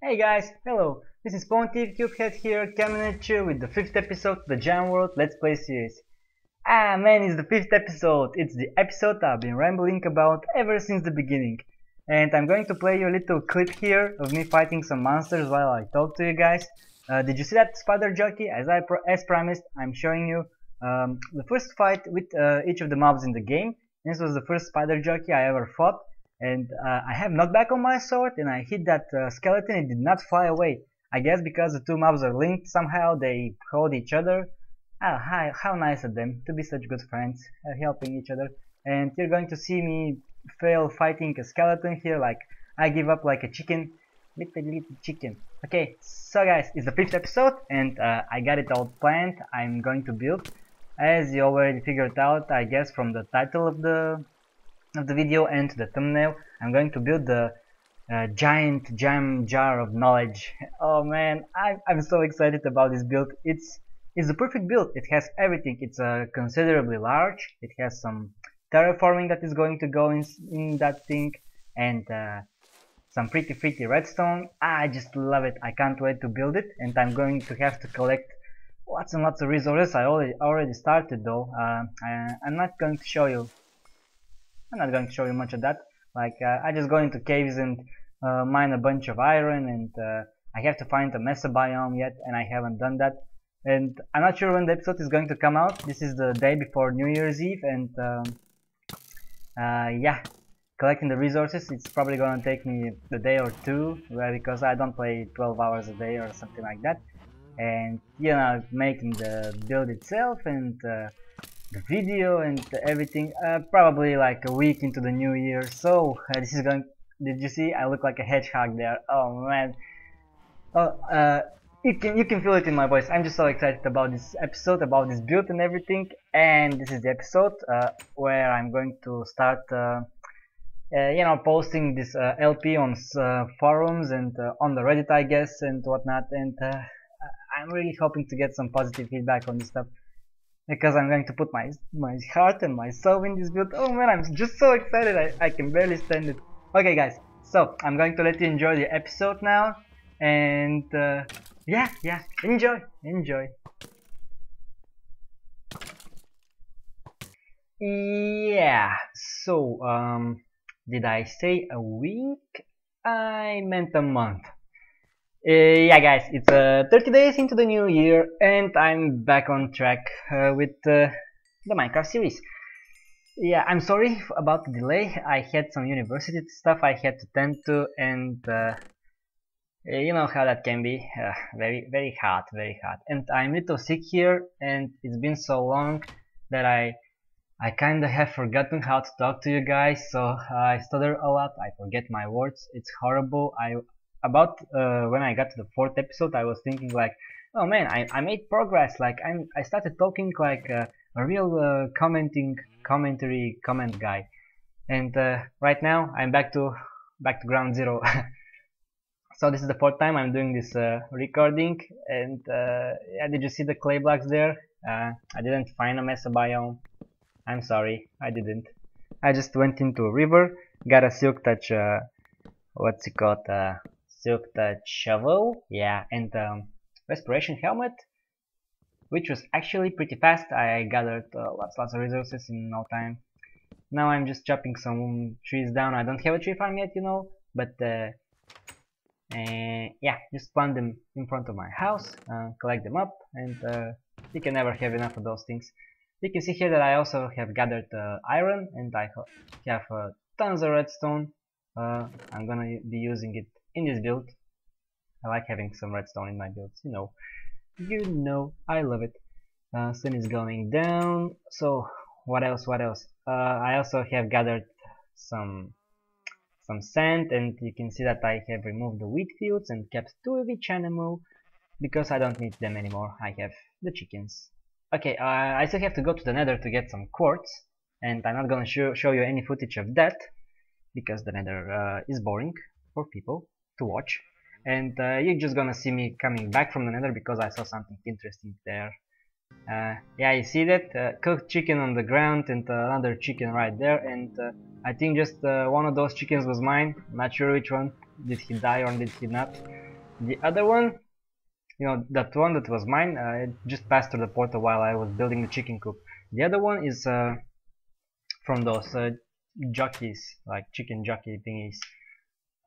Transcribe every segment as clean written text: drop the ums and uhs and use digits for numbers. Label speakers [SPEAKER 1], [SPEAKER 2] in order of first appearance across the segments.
[SPEAKER 1] Hey guys, hello, this is Pwntiff Cubehead here, coming at you with the 5th episode of the Jam World Let's Play series. Ah man, it's the 5th episode, it's the episode I've been rambling about ever since the beginning. And I'm going to play you a little clip here of me fighting some monsters while I talk to you guys. Did you see that spider jockey? As promised, I'm showing you the first fight with each of the mobs in the game. This was the first spider jockey I ever fought. And I have knockback on my sword, and I hit that skeleton. It did not fly away. I guess because the two mobs are linked somehow, they hold each other. Ah, how nice of them to be such good friends, helping each other. And you're going to see me fail fighting a skeleton here, like I give up like a chicken, little chicken. Okay, so guys, it's the 5th episode, and I got it all planned. I'm going to build, as you already figured out, I guess, from the title of the video and the thumbnail. I'm going to build the giant jam jar of knowledge. Oh man, I'm so excited about this build. It's the perfect build. It has everything. It's considerably large. It has some terraforming that is going to go in that thing, and some pretty redstone. I just love it. I can't wait to build it, and I'm going to have to collect lots and lots of resources. I already started though. I'm not going to show you much of that. Like I just go into caves and mine a bunch of iron, and I have to find a mesa biome yet, and I haven't done that. And I'm not sure when the episode is going to come out. This is the day before New Year's Eve, and yeah, collecting the resources, it's probably gonna take me a day or two, because I don't play 12 hours a day or something like that. And you know, making the build itself and the video and everything, probably like a week into the new year. So this is going. Did you see? I look like a hedgehog there. Oh man. Oh, you can feel it in my voice. I'm just so excited about this episode, about this build and everything. And this is the episode where I'm going to start, you know, posting this LP on forums and on the Reddit, I guess, and whatnot. And I'm really hoping to get some positive feedback on this stuff, because I'm going to put my heart and my soul in this build. Oh man, I'm just so excited, I can barely stand it. Okay guys, so I'm going to let you enjoy the episode now, and yeah, enjoy. Yeah, so did I say a week? I meant a month. Yeah guys, it's 30 days into the new year, and I'm back on track with the Minecraft series. Yeah, I'm sorry about the delay. I had some university stuff I had to tend to, and you know how that can be. Very hard. And I'm a little sick here, and it's been so long that I kinda have forgotten how to talk to you guys, so I stutter a lot, I forget my words, it's horrible. When I got to the 4th episode, I was thinking like, oh man, I made progress. Like I started talking like a real commentary comment guy. And right now I'm back to ground zero. So this is the 4th time I'm doing this recording. And yeah, did you see the clay blocks there? I didn't find a mesa biome. I'm sorry, I didn't. I just went into a river, got a silk touch. What's it called? Silk touch shovel, yeah, and respiration helmet, which was actually pretty fast. I gathered lots of resources in no time. Now I'm just chopping some trees down. I don't have a tree farm yet, you know, but yeah, just plant them in front of my house, collect them up, and you can never have enough of those things. You can see here that I also have gathered iron, and I have tons of redstone. I'm gonna be using it in this build. I like having some redstone in my builds, you know, I love it. Sun is going down. So what else? I also have gathered some sand, and you can see that I have removed the wheat fields and kept 2 of each animal, because I don't need them anymore. I have the chickens. Okay, I still have to go to the nether to get some quartz, and I'm not gonna show you any footage of that, because the nether is boring for people to watch, and you're just gonna see me coming back from the nether because I saw something interesting there. Yeah, you see that? Cooked chicken on the ground, and another chicken right there, and I think just one of those chickens was mine. Not sure which one. Did he die or did he not? The other one, you know, that one that was mine, it just passed through the portal while I was building the chicken coop. The other one is from those jockeys, like chicken jockey thingies.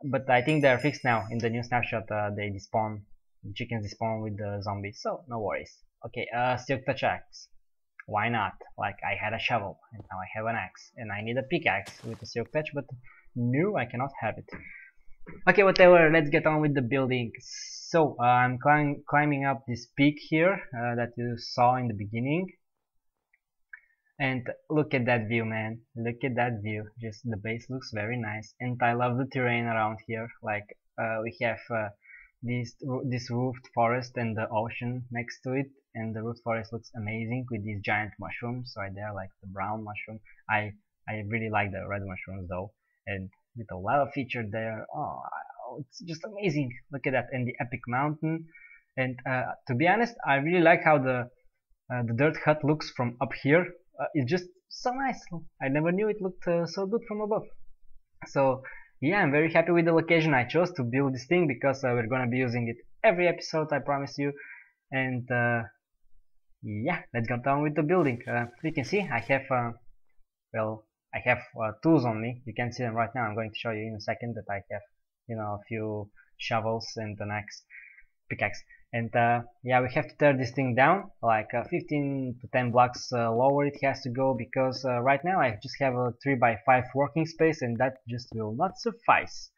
[SPEAKER 1] But I think they're fixed now. In the new snapshot, they despawn. The chickens despawn with the zombies, so no worries. Okay, silk touch axe. Why not? Like, I had a shovel, and now I have an axe, and I need a pickaxe with a silk touch, but no, I cannot have it. Okay, whatever, let's get on with the building. So, I'm climbing up this peak here that you saw in the beginning. And look at that view, man. Look at that view. Just the base looks very nice. And I love the terrain around here. Like, we have this roofed forest and the ocean next to it. And the roofed forest looks amazing with these giant mushrooms right there, like the brown mushroom. I really like the red mushrooms though. And with a lava feature there. Oh, it's just amazing. Look at that. And the epic mountain. And to be honest, I really like how the dirt hut looks from up here. It's just so nice. I never knew it looked so good from above. So yeah, I'm very happy with the location I chose to build this thing, because we're gonna be using it every episode, I promise you. And yeah, let's get on with the building. You can see I have I have tools on me. You can see them right now. I'm going to show you in a second that I have, you know, a few shovels and an axe, pickaxe. And yeah, we have to tear this thing down, like 15 to 10 blocks lower it has to go, because right now I just have a 3x5 working space, and that just will not suffice.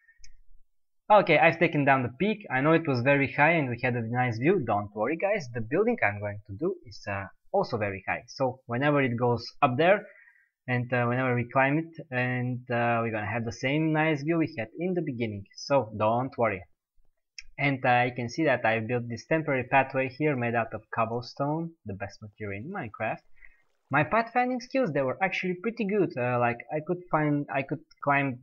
[SPEAKER 1] Okay, I've taken down the peak. I know it was very high and we had a nice view. Don't worry guys, the building I'm going to do is also very high. So whenever it goes up there, and whenever we climb it, and we're gonna have the same nice view we had in the beginning. So don't worry. And you can see that I built this temporary pathway here made out of cobblestone, the best material in Minecraft. My pathfinding skills, they were actually pretty good. Like I could climb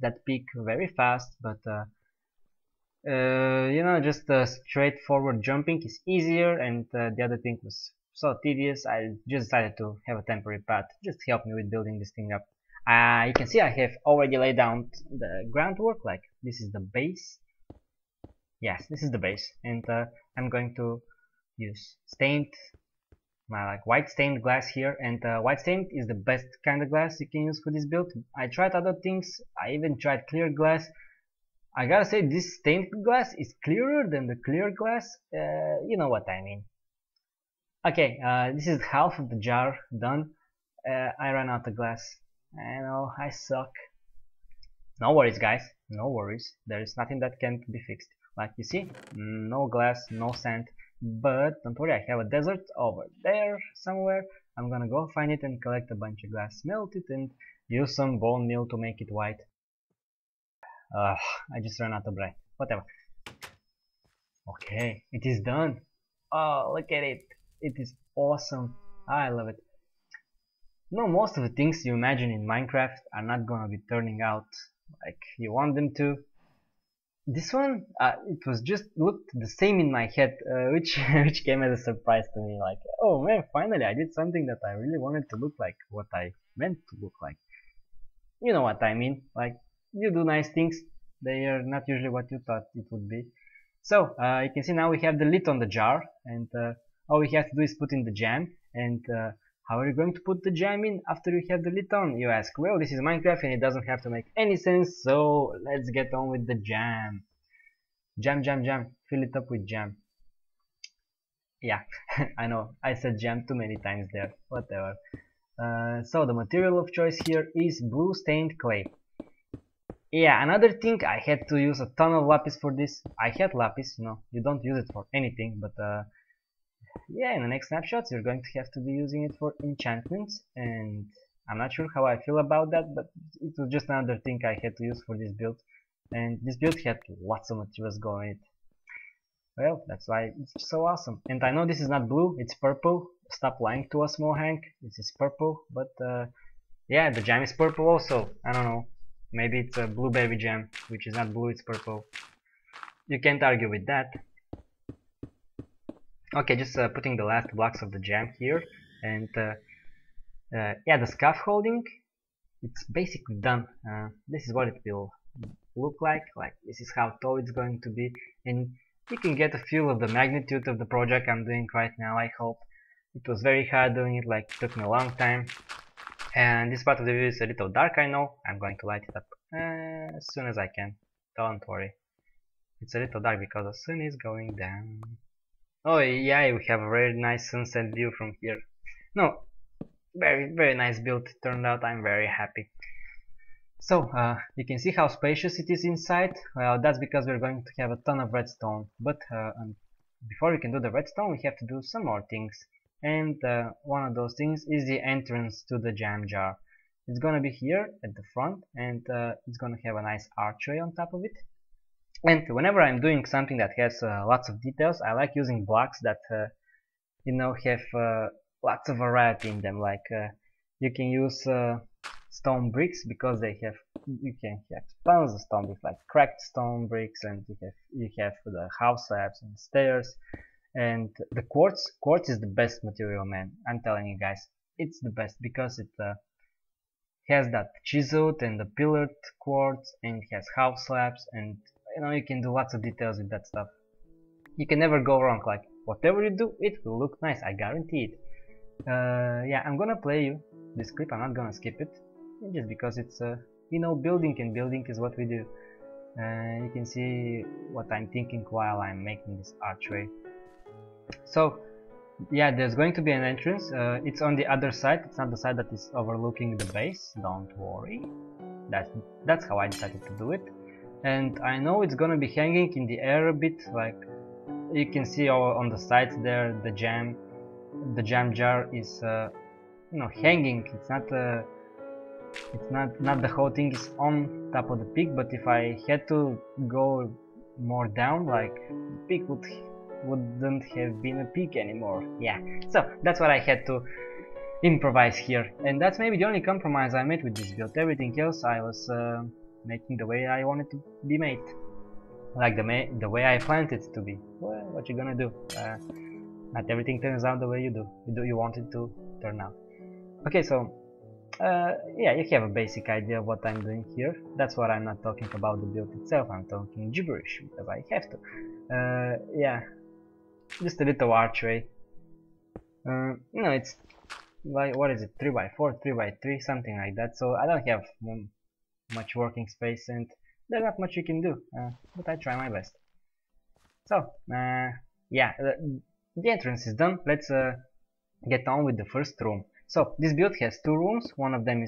[SPEAKER 1] that peak very fast, but you know, just straightforward jumping is easier, and the other thing was so tedious. I just decided to have a temporary path, just to help me with building this thing up. You can see I have already laid down the groundwork. Like, this is the base. Yes, this is the base, and I'm going to use white stained glass here, and white stained is the best kind of glass you can use for this build. I tried other things. I even tried clear glass. I gotta say, this stained glass is clearer than the clear glass. You know what I mean. Okay, this is half of the jar done. I ran out of glass. I know, I suck. No worries guys, no worries. There is nothing that can't be fixed. Like you see, no glass, no sand. But don't worry, I have a desert over there somewhere. I'm gonna go find it and collect a bunch of glass, melt it, and use some bone meal to make it white. I just ran out of breath. Whatever. Okay, it is done. Oh, look at it. It is awesome. I love it. No, most of the things you imagine in Minecraft are not gonna be turning out like you want them to. This one, it was just looked the same in my head, which came as a surprise to me. Like, oh man, finally I did something that I really wanted to look like what I meant to look like. You know what I mean? Like, you do nice things, they are not usually what you thought it would be. So you can see now we have the lid on the jar, and all we have to do is put in the jam. And how are you going to put the jam in after you have the lid on, you ask? Well, this is Minecraft and it doesn't have to make any sense, so let's get on with the jam. Jam, jam, jam. Fill it up with jam. Yeah, I know, I said jam too many times there. Whatever. So the material of choice here is blue stained clay. Yeah, another thing, I had to use a ton of lapis for this. I had lapis, you know, you don't use it for anything, but yeah, in the next snapshots you're going to have to be using it for enchantments, and I'm not sure how I feel about that, but it was just another thing I had to use for this build, and this build had lots of materials going in it. Well, that's why it's so awesome. And I know this is not blue, it's purple. Stop lying to us, Mojang. This is purple, but yeah, the jam is purple also. I don't know, maybe it's a blueberry jam, which is not blue, it's purple. You can't argue with that. Okay, just putting the last blocks of the jam here, and yeah, the scaffolding, it's basically done. This is what it will look like this is how tall it's going to be, and you can get a feel of the magnitude of the project I'm doing right now, I hope. It was very hard doing it, like, it took me a long time. And this part of the video is a little dark, I know. I'm going to light it up as soon as I can. Don't worry. It's a little dark because the sun is going down. Oh yeah, we have a very nice sunset view from here. No, very nice build turned out. I'm very happy. So you can see how spacious it is inside. Well, that's because we're going to have a ton of redstone. But before we can do the redstone, we have to do some more things. And one of those things is the entrance to the jam jar. It's gonna be here at the front, and it's gonna have a nice archway on top of it. And whenever I'm doing something that has lots of details, I like using blocks that you know, have lots of variety in them. Like you can use stone bricks because you can have tons of stone bricks, like cracked stone bricks, and you have the house slabs and stairs. And the quartz is the best material, man. I'm telling you guys, it's the best because it has that chiseled and the pillared quartz, and it has house slabs, and you know, you can do lots of details with that stuff. You can never go wrong. Like, whatever you do, it will look nice, I guarantee it. Yeah, I'm gonna play you this clip. I'm not gonna skip it, just because it's you know, building, and building is what we do. You can see what I'm thinking while I'm making this archway. So yeah, there's going to be an entrance. It's on the other side. It's not the side that is overlooking the base. Don't worry. That's how I decided to do it. And I know it's gonna be hanging in the air a bit. Like, you can see on the sides there, the jam jar is you know, hanging. It's not the whole thing is on top of the peak. But if I had to go more down, like, the peak wouldn't have been a peak anymore. Yeah, so that's what I had to improvise here, and that's maybe the only compromise I made with this build. Everything else I was making the way I wanted to be made, like the way I planned it to be. Well, what you gonna do? Not everything turns out the way you want it to turn out. Okay, so yeah, you have a basic idea of what I'm doing here. That's what I'm not talking about the build itself. I'm talking gibberish because I have to. Yeah, just a little archway. You know, it's like, what is it, 3x4, 3x3, something like that. So I don't have much working space, and there's not much you can do, but I try my best. So yeah, the entrance is done. Let's get on with the first room. So this build has two rooms. One of them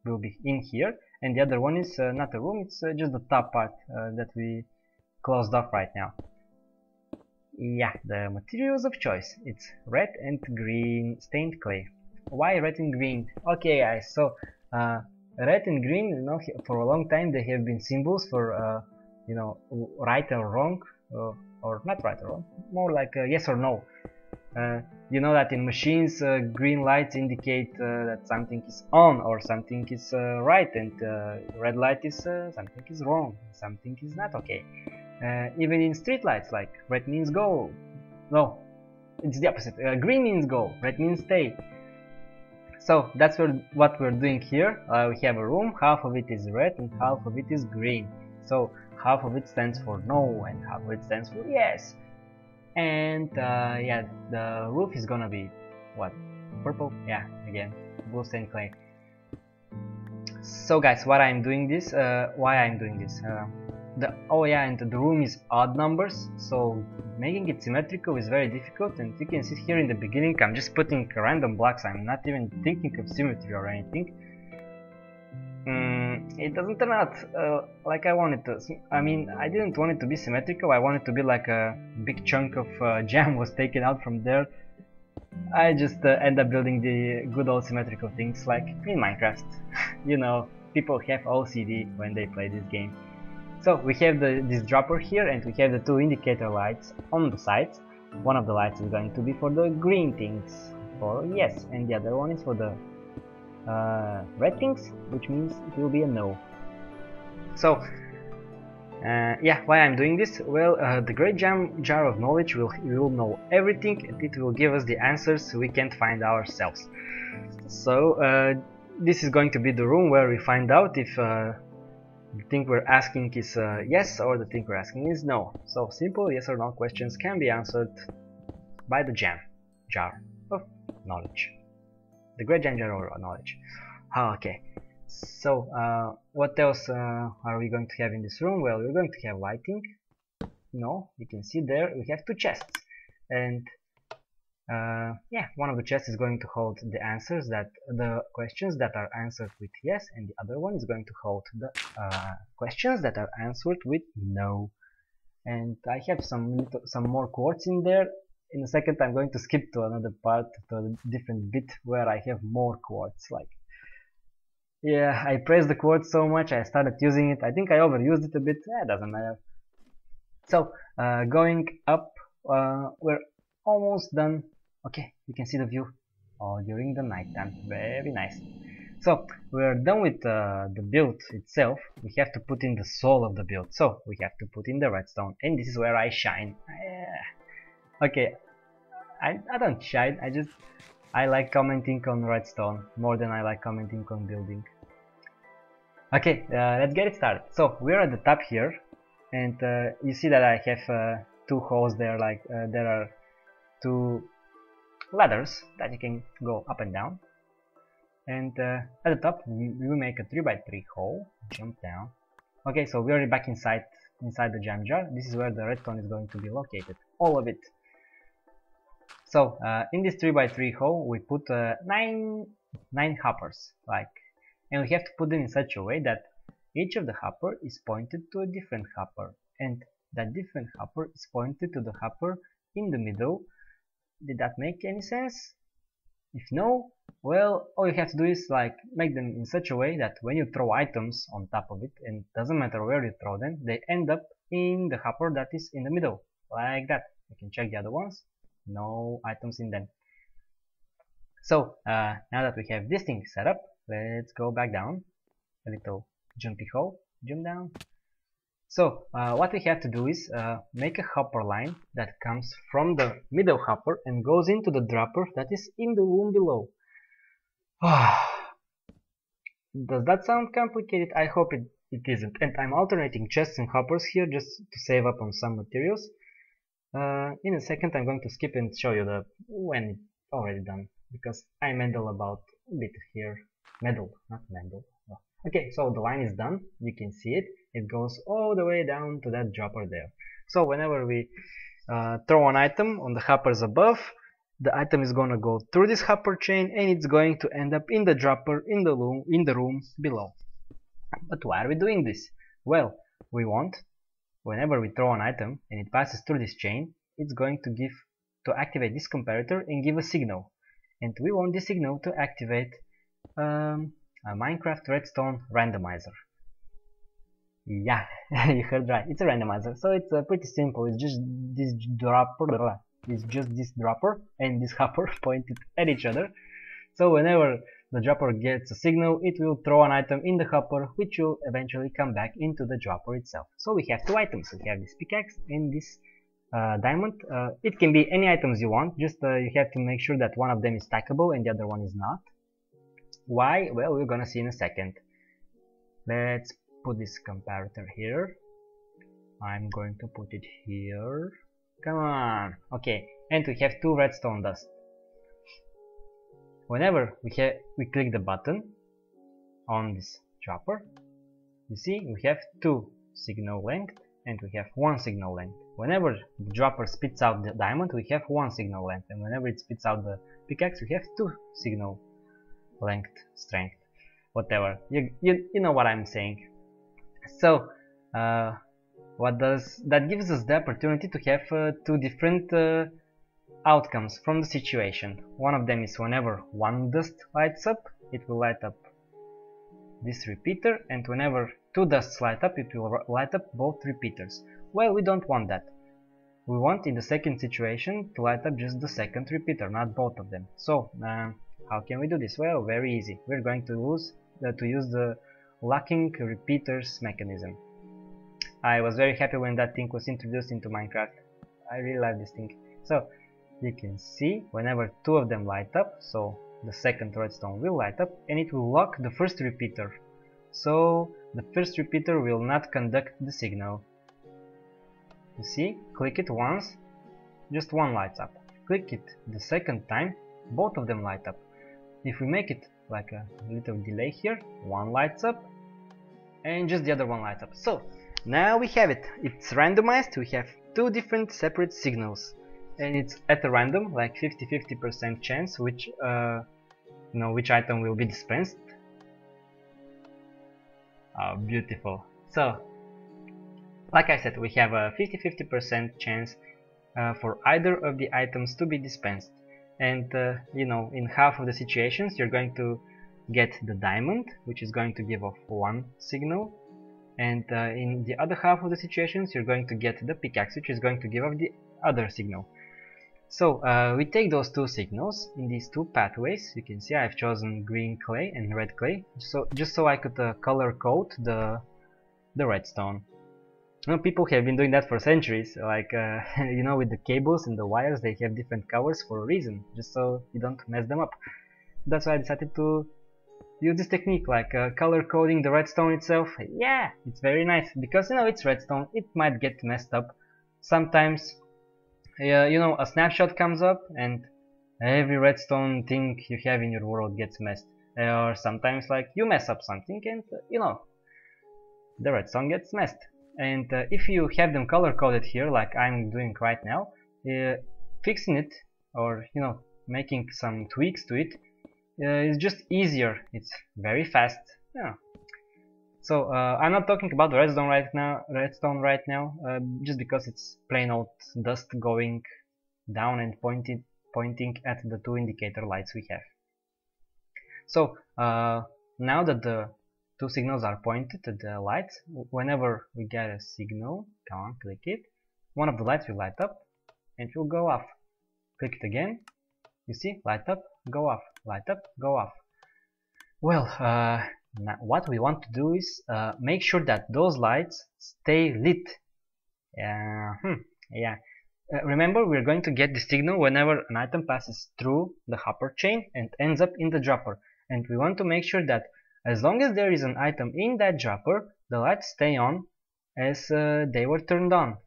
[SPEAKER 1] will be in here, and the other one is not a room. It's just the top part that we closed off right now. Yeah, the materials of choice. It's red and green stained clay. Why red and green? Okay, guys. So red and green, you know, for a long time they have been symbols for you know, right or wrong, or not right or wrong, more like yes or no. You know that in machines, green lights indicate that something is on or something is right, and red light is something is wrong, something is not okay. Even in street lights, like red means go. No, it's the opposite. Green means go, red means stay. So that's what we're doing here. We have a room, half of it is red and half of it is green. So half of it stands for no and half of it stands for yes. And yeah, the roof is gonna be what? Purple? Yeah, again, blue stained clay. So guys, why I'm doing this? Oh yeah, and the room is odd numbers, so making it symmetrical is very difficult. And you can see here in the beginning, I'm just putting random blocks. I'm not even thinking of symmetry or anything. It doesn't turn out like I wanted to. I mean, I didn't want it to be symmetrical. I wanted to be like a big chunk of jam was taken out from there. I just end up building the good old symmetrical things like in Minecraft. You know, people have OCD when they play this game. So we have this dropper here, and we have the two indicator lights on the sides. One of the lights is going to be for the green things, for yes, and the other one is for the red things, which means it will be a no. So yeah, why I'm doing this? Well, the great jar of knowledge will know everything, and it will give us the answers we can't find ourselves. So this is going to be the room where we find out if the thing we're asking is yes, or the thing we're asking is no. So simple yes or no questions can be answered by the jam jar of knowledge, the great jam jar of knowledge. Okay, so what else are we going to have in this room? Well, we're going to have lighting. No, you can see there we have two chests, and yeah, one of the chests is going to hold the answers, that the questions that are answered with yes, and the other one is going to hold the questions that are answered with no. And I have some more quartz in there. In a second I'm going to skip to another part, to a different bit where I have more quartz. Like, yeah, I praised the quartz so much, I started using it. I think I overused it a bit. Doesn't matter. So going up, we're almost done. Okay, you can see the view all during the night time. Very nice. So we're done with the build itself. We have to put in the soul of the build. So we have to put in the redstone, and this is where I shine. Okay, I don't shine. I like commenting on redstone more than I like commenting on building. Okay, let's get it started. So we're at the top here, and you see that I have two holes there. Like there are two ladders that you can go up and down, and at the top we will make a 3x3 hole, jump down. Okay, so we're already back inside the jam jar. This is where the redstone is going to be located, all of it. So in this 3x3 hole we put nine hoppers, like, and we have to put them in such a way that each of the hopper is pointed to a different hopper, and that different hopper is pointed to the hopper in the middle. Did that make any sense? If no, well, all you have to do is like make them in such a way that when you throw items on top of it, and doesn't matter where you throw them, they end up in the hopper that is in the middle, like that. You can check the other ones, no items in them. So now that we have this thing set up, let's go back down a little jumpy hole, jump down. So what we have to do is make a hopper line that comes from the middle hopper and goes into the dropper that is in the room below. Does that sound complicated? I hope it isn't. And I'm alternating chests and hoppers here just to save up on some materials. In a second I'm going to skip and show you when it's already done, because I meddle about a bit here. Meddle, not meddle. Okay, so the line is done. You can see it. It goes all the way down to that dropper there. So whenever we throw an item on the hoppers above, the item is gonna go through this hopper chain and it's going to end up in the dropper in the room below. But why are we doing this? Well, we want, whenever we throw an item and it passes through this chain, it's going to activate this comparator and give a signal. And we want this signal to activate a Minecraft redstone randomizer. Yeah, you heard right, it's a randomizer. So it's pretty simple. It's just this dropper, and this hopper pointed at each other. So whenever the dropper gets a signal, it will throw an item in the hopper, which will eventually come back into the dropper itself. So we have two items. We have this pickaxe and this diamond. It can be any items you want, just you have to make sure that one of them is stackable and the other one is not. Why? Well, we're gonna see in a second. Let's put this comparator here. I'm going to put it here. Come on. Okay, and we have two redstone dust. Whenever we click the button on this dropper, you see we have two signal length and we have one signal length. Whenever the dropper spits out the diamond, we have one signal length, and whenever it spits out the pickaxe, we have two signal length, strength, whatever. You know what I'm saying. So that gives us the opportunity to have two different outcomes from the situation. One of them is whenever one dust lights up, it will light up this repeater, and whenever two dusts light up, it will light up both repeaters. Well, we don't want that. We want, in the second situation, to light up just the second repeater, not both of them. So how can we do this? Well, very easy. We're going to use the locking repeaters mechanism. I was very happy when that thing was introduced into Minecraft. I really like this thing. So you can see whenever two of them light up, so the second redstone will light up and it will lock the first repeater. So the first repeater will not conduct the signal. You see, click it once, just one lights up. Click it the second time, both of them light up. If we make it like a little delay here, one lights up and just the other one lights up. So now we have it. It's randomized. We have two different separate signals, and it's at a random, like 50-50% chance which which item will be dispensed. Oh, beautiful. So like I said, we have a 50-50% chance for either of the items to be dispensed, and in half of the situations you're going to get the diamond, which is going to give off one signal, and in the other half of the situations you're going to get the pickaxe, which is going to give off the other signal. So we take those two signals in these two pathways. You can see I've chosen green clay and red clay, so just so I could color code the redstone. People have been doing that for centuries, like with the cables and the wires, they have different colors for a reason, just so you don't mess them up. That's why I decided to use this technique, like color coding the redstone itself. Yeah, it's very nice, because it's redstone, it might get messed up. Sometimes, a snapshot comes up and every redstone thing you have in your world gets messed. Or sometimes like you mess up something and the redstone gets messed. And if you have them color coded here, like I'm doing right now, fixing it or making some tweaks to it is just easier. It's very fast. Yeah. So I'm not talking about the redstone right now, just because it's plain old dust going down and pointing at the two indicator lights we have. So now that the two signals are pointed to the lights, whenever we get a signal, come on, click it, one of the lights will light up and it will go off. Click it again, you see, light up, go off, light up, go off. Well, now what we want to do is make sure that those lights stay lit. Remember, we're going to get the signal whenever an item passes through the hopper chain and ends up in the dropper, and we want to make sure that as long as there is an item in that dropper, the lights stay on as they were turned on.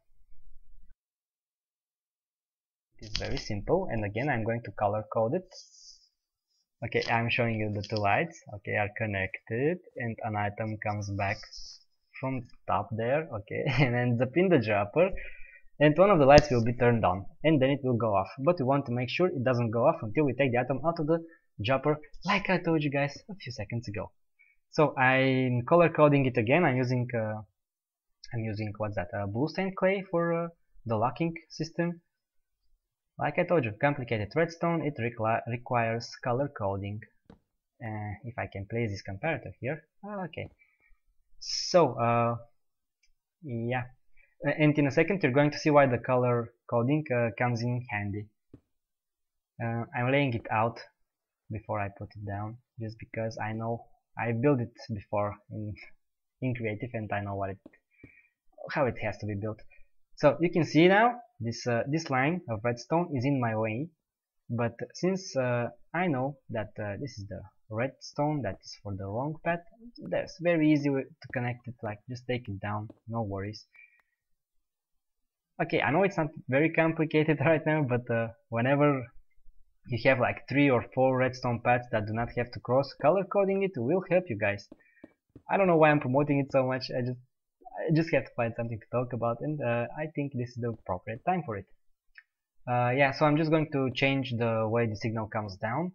[SPEAKER 1] It's very simple, and again I'm going to color code it. Okay, I'm showing you the two lights. Okay, are connected, and an item comes back from top there, okay, and ends up in the dropper, and one of the lights will be turned on, and then it will go off. But we want to make sure it doesn't go off until we take the item out of the dropper, like I told you guys a few seconds ago. So I'm color coding it again. I'm using what's that? Blue sand clay for the locking system. Like I told you, complicated redstone, it requires color coding. If I can place this comparator here. Okay. So, yeah. And in a second you're going to see why the color coding comes in handy. I'm laying it out before I put it down, just because I know I built it before in creative and I know how it has to be built. So you can see now this line of redstone is in my way, but since I know that this is the redstone that is for the wrong path, that's very easy to connect it, like just take it down, no worries. Okay, I know it's not very complicated right now, but whenever you have like 3 or 4 redstone paths that do not have to cross, color coding it will help you guys. I don't know why I'm promoting it so much, I just have to find something to talk about, and I think this is the appropriate time for it. Yeah, so I'm just going to change the way the signal comes down.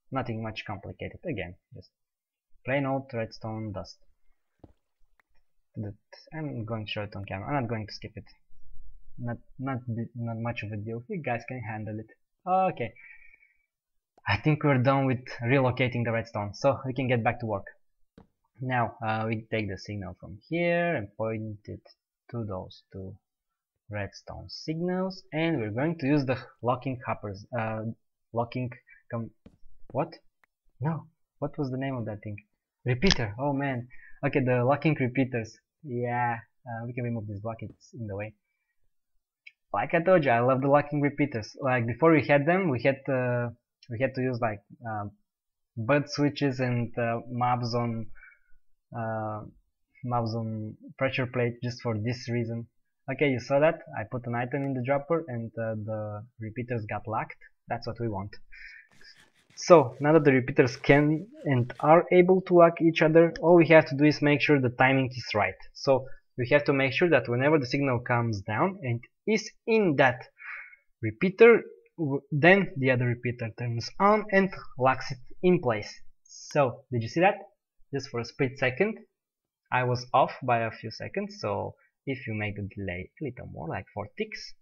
[SPEAKER 1] Nothing much complicated, again, just plain old redstone dust. I'm going to show it on camera. I'm not going to skip it. Not much of a deal. You guys can handle it. Okay. I think we're done with relocating the redstone, so we can get back to work. Now we take the signal from here and point it to those two redstone signals, and we're going to use the locking hoppers. What? No. What was the name of that thing? Repeater. Oh man. Okay, the locking repeaters. Yeah, we can remove this block, it's in the way. Like I told you, I love the locking repeaters. Like before we had them, we had to use like bud switches and mobs on mouse on pressure plate just for this reason. Okay, you saw that? I put an item in the dropper and the repeaters got locked. That's what we want. So, now that the repeaters can and are able to lock each other, all we have to do is make sure the timing is right. So, we have to make sure that whenever the signal comes down and is in that repeater, then the other repeater turns on and locks it in place. So, did you see that? Just for a split second. I was off by a few seconds, so if you make the delay a little more, like 4 ticks,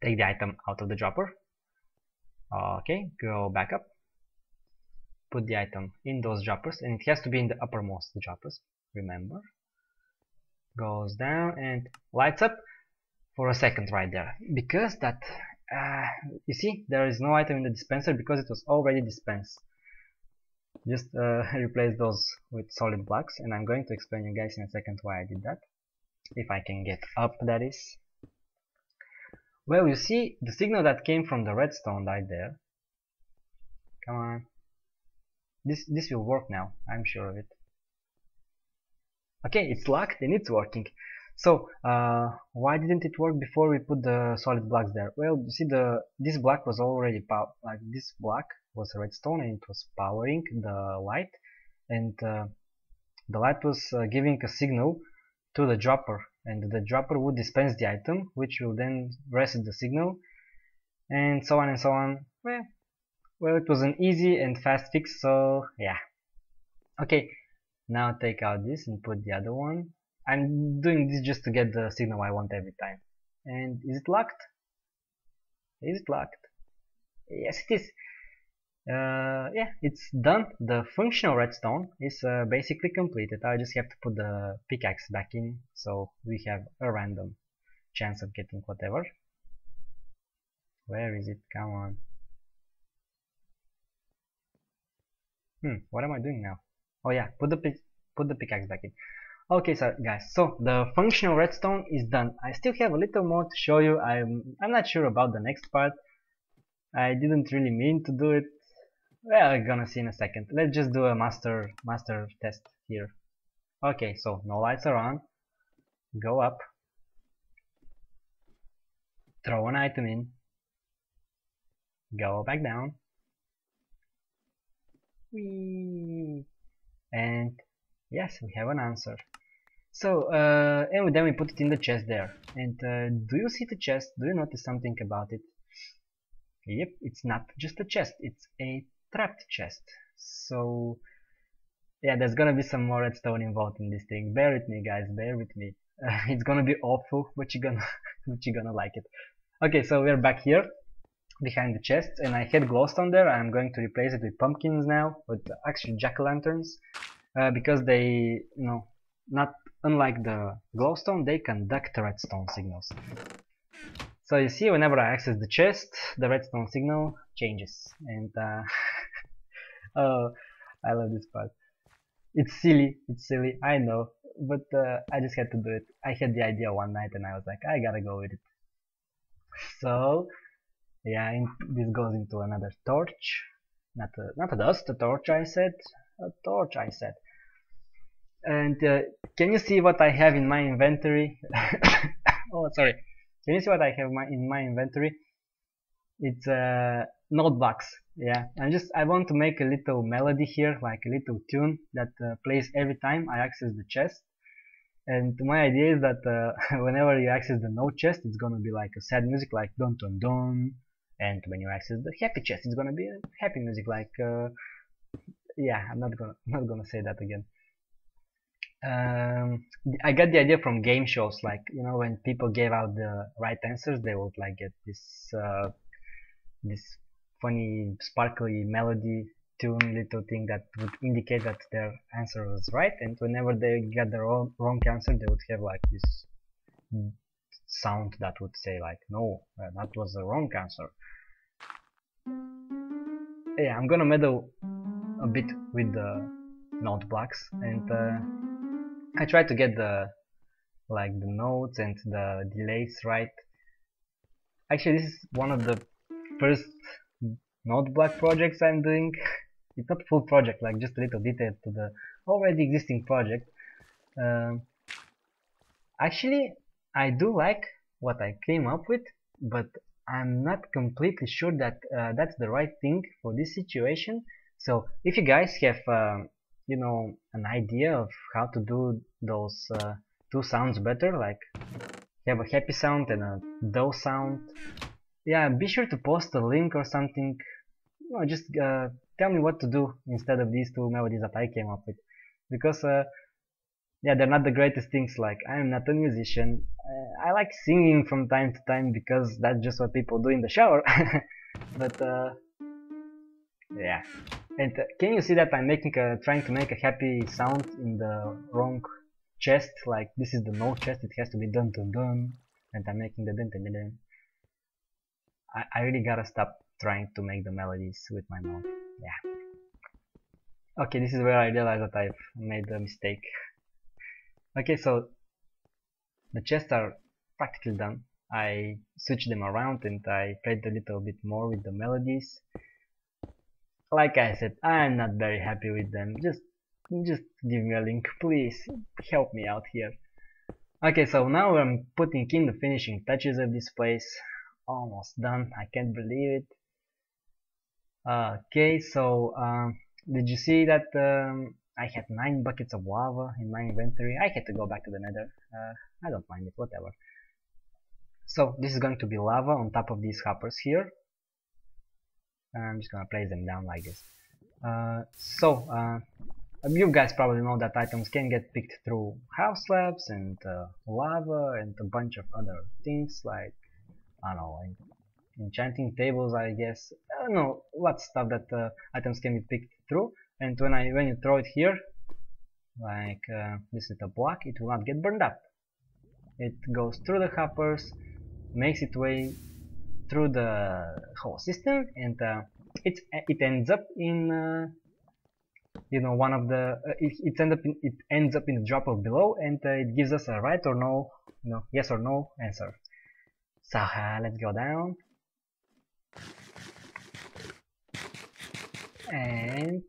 [SPEAKER 1] take the item out of the dropper. Okay, go back up, put the item in those droppers, and it has to be in the uppermost droppers, remember. Goes down and lights up for a second right there, because that, you see, there is no item in the dispenser because it was already dispensed. Just replace those with solid blocks, and I'm going to explain you guys in a second why I did that. If I can get up, that is. Well, you see the signal that came from the redstone right there. Come on. This will work now, I'm sure of it. Okay, it's locked and it's working. So, why didn't it work before we put the solid blocks there? Well, you see this block was already like this block was redstone and it was powering the light, and the light was giving a signal to the dropper, and the dropper would dispense the item, which will then reset the signal, and so on and so on. Well, it was an easy and fast fix, so yeah. Okay, now take out this and put the other one. I'm doing this just to get the signal I want every time. And is it locked? Is it locked? Yes, it is. Yeah, it's done. The functional redstone is basically completed. I just have to put the pickaxe back in, so we have a random chance of getting whatever. Where is it? Come on. What am I doing now? Oh yeah, put the pickaxe back in. Okay, so guys, so the functional redstone is done. I still have a little more to show you. I'm not sure about the next part. I didn't really mean to do it. Well, we're gonna see in a second. Let's just do a master test here. Okay, so no lights are on. Go up. Throw an item in. Go back down. Whee! And yes, we have an answer. So, and then we put it in the chest there. And do you see the chest? Do you notice something about it? Yep, it's not just a chest, it's a trapped chest. So, yeah, there's gonna be some more redstone involved in this thing. Bear with me, guys, bear with me. It's gonna be awful, but you're gonna like it. Okay, so we're back here behind the chest, and I had glowstone there. I'm going to replace it with pumpkins now, with actually jack-o'-lanterns, because they, not unlike the glowstone, they conduct redstone signals. So you see, whenever I access the chest, the redstone signal changes, and oh, I love this part. It's silly, I know, but I just had to do it. I had the idea one night, and I was like, I gotta go with it. So yeah, this goes into another torch. Not a dust, a torch, I said. A torch, I said. And can you see what I have in my inventory? Oh, sorry. Can you see what I have in my inventory? It's note blocks. Yeah, I want to make a little melody here, like a little tune that plays every time I access the chest. And my idea is that whenever you access the note chest, it's gonna be like a sad music, like dun dun dun. And when you access the happy chest, it's gonna be happy music, like yeah, I'm not gonna say that again. I got the idea from game shows, like, when people gave out the right answers, they would like get this funny sparkly melody tune little thing that would indicate that their answer was right, and whenever they got the wrong answer, they would have like this sound that would say like, no, that was the wrong answer. Yeah, I'm gonna meddle a bit with the note blocks, and I try to get the notes and the delays right. Actually, this is one of the first note block projects I'm doing. It's not full project, like just a little detail to the already existing project. Actually, I do like what I came up with, but I'm not completely sure that that's the right thing for this situation. So if you guys have you know, an idea of how to do those two sounds better, like have a happy sound and a dull sound, yeah, be sure to post a link or something. No, just tell me what to do instead of these two melodies that I came up with, because yeah, they're not the greatest things. Like, I'm not a musician. I like singing from time to time because that's just what people do in the shower. But yeah, and can you see that I'm trying to make a happy sound in the wrong chest? Like, this is the no chest. It has to be dun dun dun, and I'm making the dun dun dun dun. I really gotta stop trying to make the melodies with my mouth. Yeah. Okay, this is where I realize that I've made a mistake. Okay, so the chests are practically done. I switched them around and I played a little bit more with the melodies. Like I said, I'm not very happy with them. Just give me a link, please. Help me out here. Okay, so now I'm putting in the finishing touches of this place. Almost done. I can't believe it. Okay, so did you see that I had 9 buckets of lava in my inventory? I had to go back to the nether. I don't mind it, whatever. So this is going to be lava on top of these hoppers here. I'm just gonna place them down like this. You guys probably know that items can get picked through house slabs and lava and a bunch of other things, like, I don't know, enchanting tables, I guess. I don't know what stuff that items can be picked through. And when you throw it here, like this little block, it will not get burned up. It goes through the hoppers, makes its way through the whole system, and it ends up in you know, one of the it ends up in the drop of below, and it gives us a right or no, you know, yes or no answer. So let's go down, and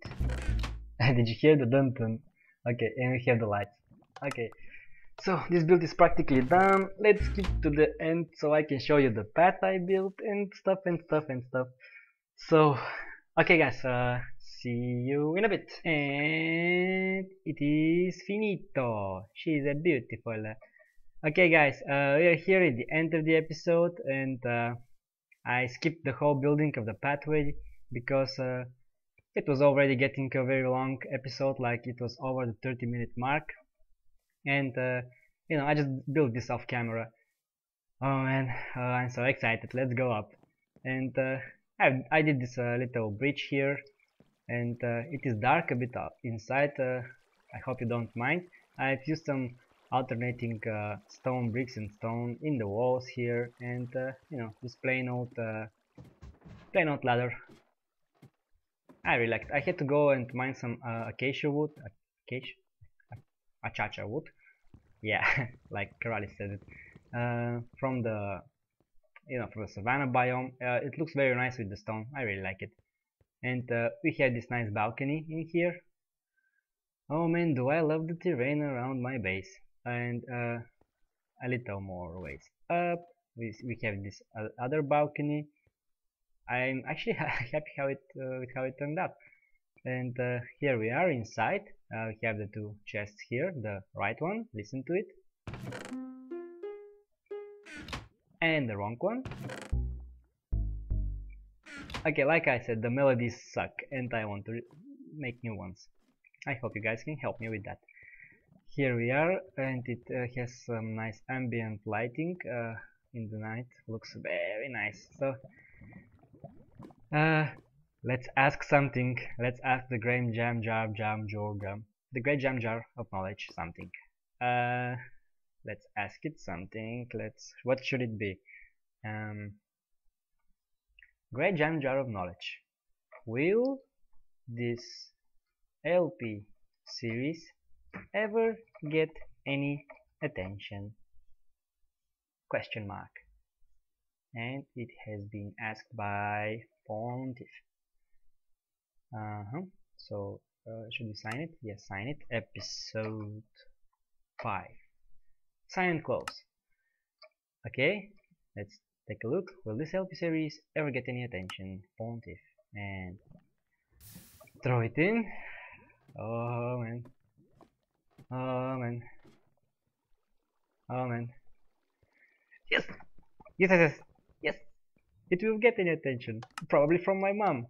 [SPEAKER 1] did you hear the dun dun? Okay, and we have the lights. Okay, so this build is practically done. Let's skip to the end so I can show you the path I built and stuff and stuff and stuff. So, okay guys, see you in a bit. And it is finito. She's a beautiful. Okay guys, we are here at the end of the episode, and I skipped the whole building of the pathway because it was already getting a very long episode, like it was over the 30-minute mark. And you know, I just built this off camera. Oh man, I'm so excited. Let's go up. And I did this little bridge here, and it is dark a bit inside. I hope you don't mind. I've used some alternating stone bricks and stone in the walls here, and you know, just plain old ladder. I really liked it. I had to go and mine some acacia wood, acacia wood. Yeah, like Karali said it. From the, you know, from the savanna biome. It looks very nice with the stone. I really like it. And we have this nice balcony in here. Oh man, do I love the terrain around my base. And a little more ways up, we have this other balcony. I'm actually happy with how it turned out. And here we are inside. We have the two chests here, the right one, listen to it, and the wrong one. Okay, like I said, the melodies suck and I want to make new ones. I hope you guys can help me with that. Here we are, and it has some nice ambient lighting in the night. Looks very nice. So let's ask something. Let's ask the great jam jar, the great jam jar of knowledge something. Let's ask it something. What should it be? Great jam jar of knowledge. Will this LP series ever get any attention? Question mark. And it has been asked by Pwntiff. So should we sign it? Yes, sign it. Episode 5. Sign and close. Okay, let's take a look. Will this LP series ever get any attention? Pwntiff. And throw it in. Oh man. Oh man. Oh man. Yes! Yes, yes, yes! Yes! It will get any attention. Probably from my mom.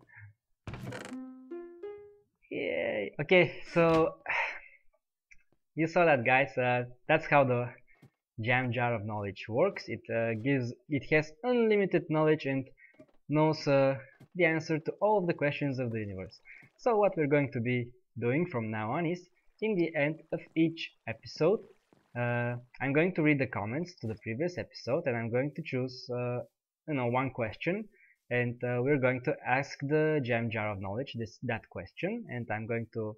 [SPEAKER 1] Yay! Okay, so you saw that, guys. That's how the jam jar of knowledge works. It has unlimited knowledge and knows the answer to all of the questions of the universe. So what we're going to be doing from now on is, in the end of each episode, I'm going to read the comments to the previous episode, and I'm going to choose one question, and we're going to ask the jam jar of knowledge that question, and I'm going to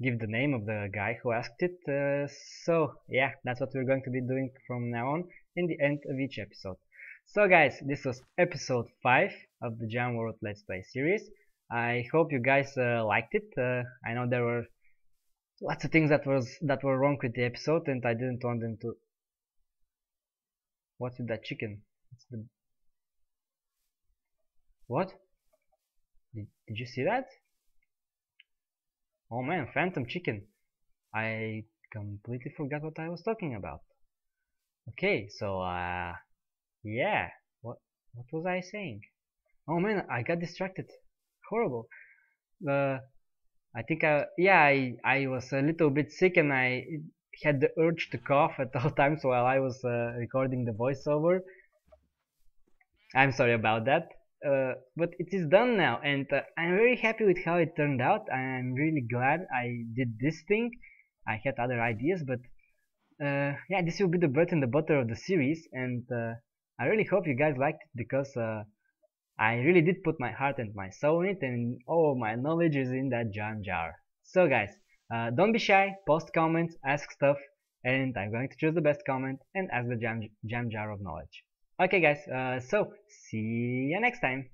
[SPEAKER 1] give the name of the guy who asked it. So yeah, that's what we're going to be doing from now on in the end of each episode. So guys, this was episode 5 of the Jam World Let's Play series. I hope you guys liked it. I know there were lots of things that were wrong with the episode, and I didn't want them to. What's with that chicken? What? Did you see that? Oh man, phantom chicken. I completely forgot what I was talking about. Okay, so yeah, what was I saying? Oh man, I got distracted. Horrible. I think I was a little bit sick, and I had the urge to cough at all times while I was recording the voiceover. I'm sorry about that. But it is done now, and I'm very happy with how it turned out. I'm really glad I did this thing. I had other ideas, but yeah, this will be the bread and the butter of the series, and I really hope you guys liked it, because I really did put my heart and my soul in it, and all my knowledge is in that jam jar. So guys, don't be shy, post comments, ask stuff, and I'm going to choose the best comment and ask the jam jar of knowledge. Okay guys, so see you next time.